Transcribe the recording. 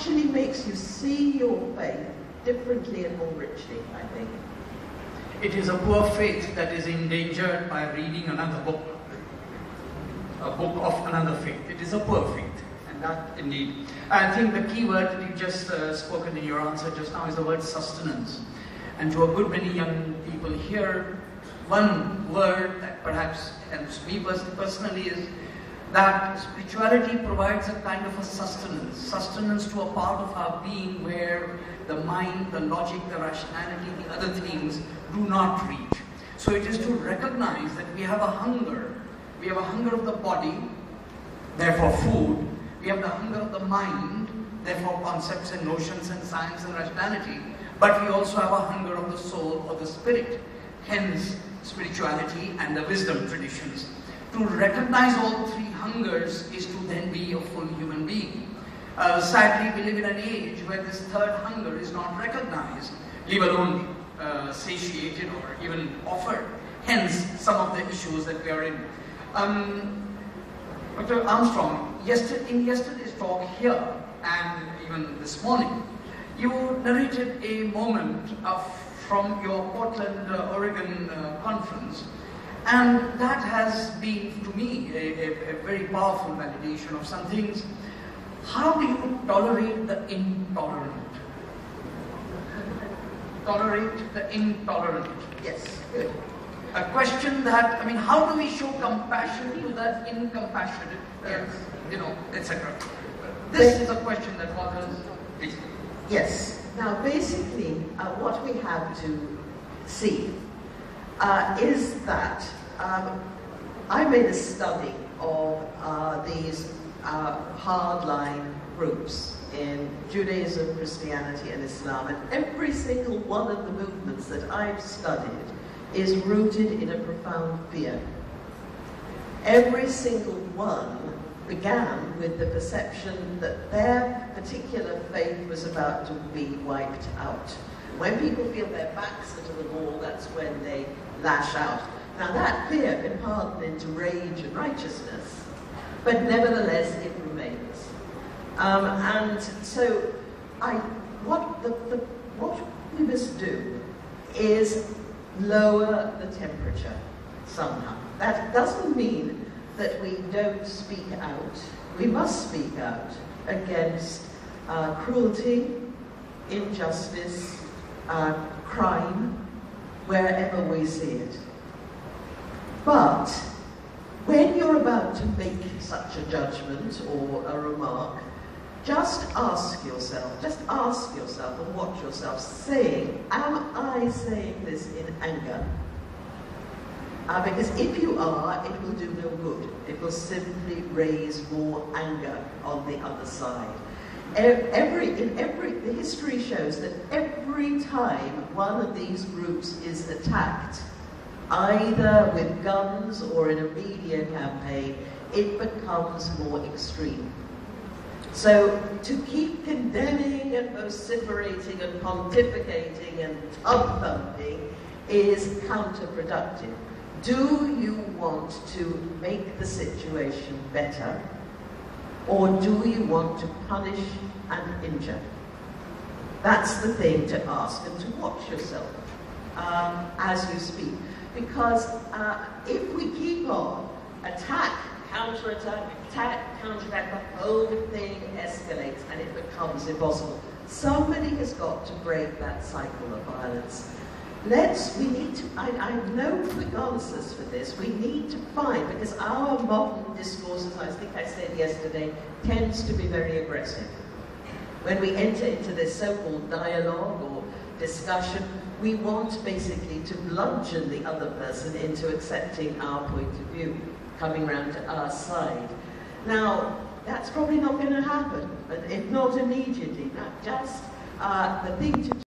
actually makes you see your faith differently and more richly, I think. It is a poor faith that is endangered by reading another book, a book of another faith. It is a poor faith, and that indeed. I think the key word that you just spoken in your answer just now is the word sustenance. And to a good many young people here, one word that perhaps helps me personally is that spirituality provides a kind of a sustenance to a part of our being where the mind, the logic, the rationality, the other things do not reach. So it is to recognize that we have a hunger. We have a hunger of the body, therefore food. We have the hunger of the mind, therefore concepts and notions and science and rationality. But we also have a hunger of the soul or the spirit, hence spirituality and the wisdom traditions. To recognize all three hungers is to then be a full human being. Sadly, we live in an age where this third hunger is not recognized, leave alone satiated or even offered. Hence, some of the issues that we are in. Dr. Armstrong, in yesterday's talk here, and even this morning, you narrated a moment from your Portland, Oregon conference. And that has been, to me, a very powerful validation of some things. How do you tolerate the intolerant? Tolerate the intolerant. Yes, good. A question that, how do we show compassion to the incompassionate, etc. This is a question that bothers me. Yes. Now, basically, what we have to see is that I made a study of these hardline groups in Judaism, Christianity, and Islam, and every single one of the movements that I've studied is rooted in a profound fear. Every single one began with the perception that their particular faith was about to be wiped out. When people feel their backs are to the wall, that's when they lash out. Now that fear can harden into rage and righteousness, but nevertheless it remains. And so what we must do is lower the temperature somehow. That doesn't mean that we don't speak out. We must speak out against cruelty, injustice, crime, wherever we see it. But when you're about to make such a judgment or a remark, just ask yourself and watch yourself saying, am I saying this in anger? Because if you are, it will do no good. It will simply raise more anger on the other side. The history shows that every time one of these groups is attacked, either with guns or in a media campaign, it becomes more extreme. So to keep condemning and vociferating and pontificating and tub-thumping is counterproductive. Do you want to make the situation better, or do you want to punish and injure? That's the thing to ask and to watch yourself as you speak. Because if we keep on attack, counterattack, attack, counterattack, the whole thing escalates and it becomes impossible. Somebody has got to break that cycle of violence. I have no quick answers for this. We need to find, because our modern discourse, as I think I said yesterday, tends to be very aggressive. When we enter into this so-called dialogue or discussion, we want basically to bludgeon the other person into accepting our point of view, coming round to our side. Now, that's probably not going to happen, but if not immediately, just the thing to